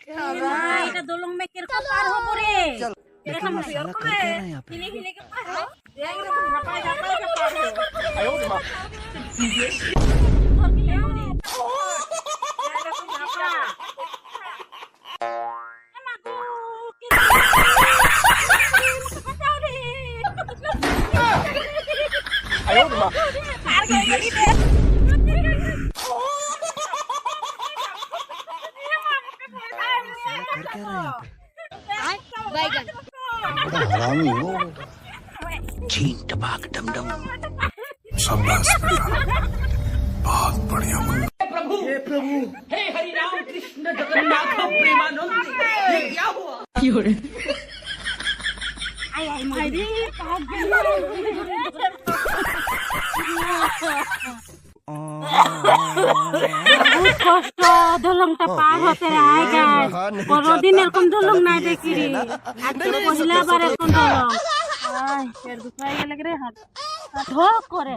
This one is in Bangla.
এটা দলং মে কিরকম পার হবো রে? এরকম साला कर क्या रहा है यहाँ पे? হিলে হিলে কে পার হো। এরকম ঝাপায় ঝাপায় কে পার হো। এরকম ঝাপা। এমা গো, কি বাঁচাও রে। পার হয়ে গেলি রে। साला कर क्या रहा है यहाँ पे? बैगन बड़ा हरामी हो छीन टपाक डम डम। शाबाश बेटा, बहुत बढ़िया मुन्ना। हे हरि राम कृष्ण जगन्नाथ प्रेमानंद ये क्या हुआ? आई आई मारी पाग बहुत কষ্ট দলংটা পার হতে রায় গাছ কোনদিন এরকম দলং নাই দেখি রে আজকে পহিলা বার এরকম দলং আয় পেট দুখাই গেলে রে হাত হাত করে